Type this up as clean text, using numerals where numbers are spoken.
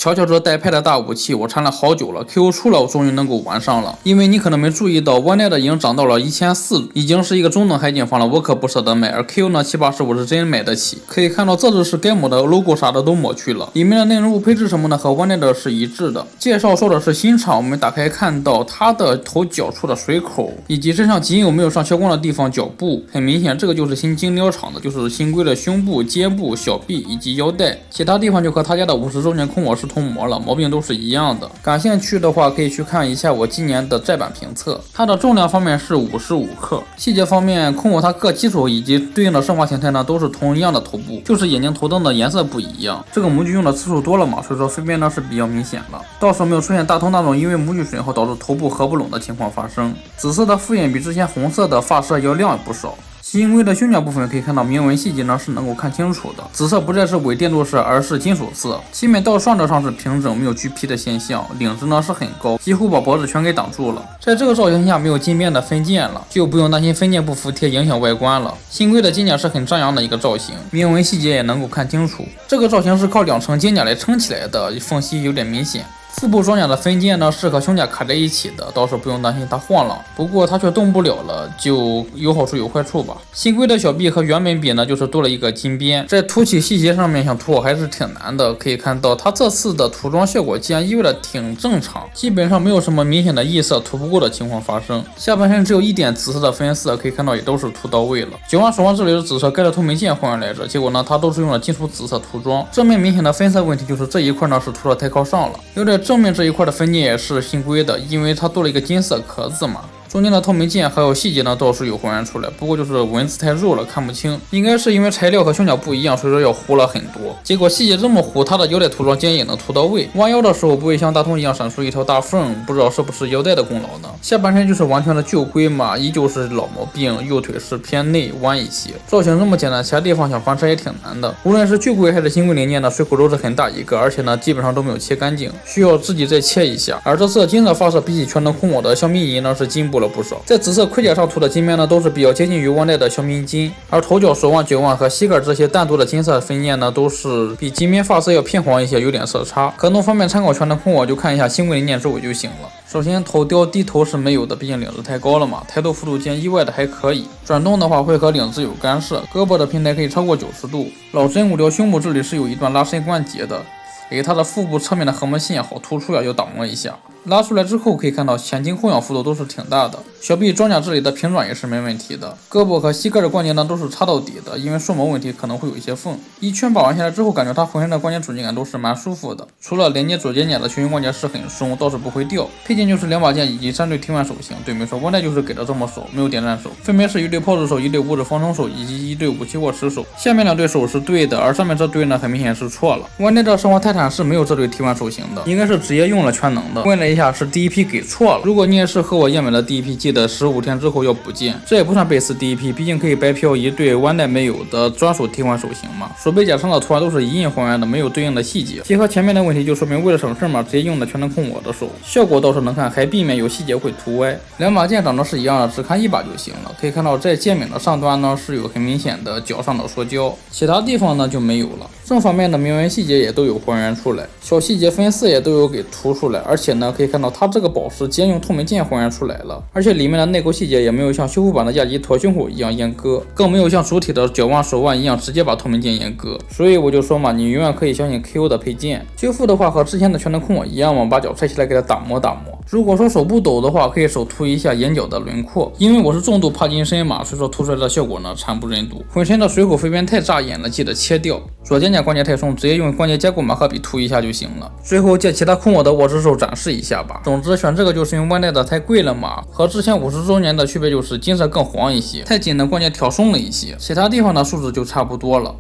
瞧瞧这带拍的大武器，我馋了好久了 ，Q 出了我终于能够玩上了。因为你可能没注意到，OneNet已经涨到了1400，已经是一个中等海景房了，我可不舍得买。而 Q 呢，780我是真买得起。可以看到这次是该抹的 logo 啥的都抹去了，里面的内容物配置什么的和 OneNet 是一致的。介绍说的是新厂，我们打开看到它的头脚处的水口，以及身上仅有没有上消光的地方脚部，很明显这个就是新精雕厂的，就是新规的胸部、肩部、小臂以及腰带，其他地方就和他家的50周年空我是同模了，毛病都是一样的。感兴趣的话可以去看一下我今年的摘版评测，它的重量方面是55克，细节方面空我它各基础以及对应的生化形态呢都是同样的头部，就是眼睛头灯的颜色不一样。这个模具用的次数多了嘛，所以说分辨呢是比较明显了，倒是没有出现大头那种因为模具损耗导致头部合不拢的情况发生。紫色的复印比之前红色的发色要亮不少。新规的胸甲部分可以看到铭文细节呢是能够看清楚的，紫色不再是伪电镀色，而是金属色。漆面到上这上是平整，没有橘皮的现象，领子呢是很高，几乎把脖子全给挡住了。在这个造型下没有金边的分件了，就不用担心分件不服帖影响外观了。新规的金甲是很张扬的一个造型，铭文细节也能够看清楚。这个造型是靠2层金甲来撑起来的，缝隙有点明显。腹部装甲的分件呢是和胸甲卡在一起的，倒是不用担心它晃了，不过它却动不了了，就有好处有坏处吧。新规的小臂和原本比呢就是多了一个金边，在凸起细节上面想涂好还是挺难的。可以看到它这次的涂装效果竟然意外的挺正常，基本上没有什么明显的异色涂不过的情况发生。下半身只有一点紫色的分色，可以看到也都是涂到位了。脚腕手腕这里的紫色盖着透明件换来着，结果呢它都是用了金属紫色涂装。正面明显的分色问题就是这一块呢是涂的太靠上了，有点正面这一块的分件也是新规的，因为它多了一个金色壳子嘛。中间的透明件还有细节呢倒是有还原出来，不过就是文字太肉了看不清，应该是因为材料和胸甲不一样，所以说要糊了很多。结果细节这么糊，它的腰带涂装竟然也能涂到位，弯腰的时候不会像大同一样闪出一条大缝，不知道是不是腰带的功劳呢？下半身就是完全的旧规嘛，依旧是老毛病，右腿是偏内弯一些。造型这么简单，其他地方想翻车也挺难的。无论是旧规还是新规零件呢，水口都是很大一个，而且呢基本上都没有切干净，需要自己再切一下。而这次金色发色比起全能空我的小米银呢是进步了不少，在紫色盔甲上涂的金边呢都是比较接近于OneNet的小米金，而头脚、手腕、脚腕和膝盖这些单独的金色分件呢都是比金边发色要偏黄一些，有点色差。可能方便参考全能空我就看一下新规零件周围就行了。首先头雕低头是没有的，毕竟领子太高了嘛，抬头幅度间意外的还可以，转动的话会和领子有干涉，胳膊的平台可以超过90度。老真五雕胸部这里是有一段拉伸关节的，它的腹部侧面的横纹线好突出呀，要打磨一下。拉出来之后可以看到前倾后仰幅度都是挺大的，小臂装甲这里的平转也是没问题的，胳膊和膝盖的关节呢都是插到底的，因为顺膜问题可能会有一些缝。一圈把玩下来之后，感觉它浑身的关节主机感都是蛮舒服的，除了连接左肩胛的群形关节是很松，倒是不会掉。配件就是2把剑以及3对替换手型，对没错，OneNet就是给的这么少，没有点赞手，分别是1对炮制手、1对物质方程手以及1对武器握持手。下面2对手是对的，而上面这对呢很明显是错了。OneNet的生化泰坦是没有这对替换手型的，应该是直接用了全能的。问了一下，是第一批给错了。如果你也是和我一样买的第一批，记得15天之后要补件，这也不算背刺第一批，毕竟可以白嫖1对OneNet没有的专属替换手型嘛。手背甲上的图案都是一印还原的，没有对应的细节。结合前面的问题，就说明为了省事嘛，直接用的全能空我的手，效果倒是能看，还避免有细节会涂歪。2把剑长得是一样的，只看1把就行了。可以看到在剑柄的上端呢是有很明显的角上的塑胶，其他地方呢就没有了。正反面的铭文细节也都有还原出来，小细节分色也都有给涂出来，而且呢可以看到它这个宝石直接用透明件还原出来了，而且里面的内钩细节也没有像修复版的亚吉驼胸口一样阉割，更没有像主体的脚腕、手腕一样直接把透明件阉割。所以我就说嘛，你永远可以相信 KO 的配件。修复的话和之前的全能空我一样嘛，把脚拆起来给它打磨打磨。如果说手不抖的话，可以手涂一下眼角的轮廓，因为我是重度帕金森嘛，所以说涂出来的效果呢惨不忍睹。浑身的水口分边太扎眼了，记得切掉。左肩胛关节太松，直接用关节结构马克笔涂一下就行了。最后借其他空我的握持手展示一下吧。总之选这个就是因为OneNet的太贵了嘛，和之前50周年的区别就是金色更黄一些，太紧的关节挑松了一些，其他地方的数值就差不多了。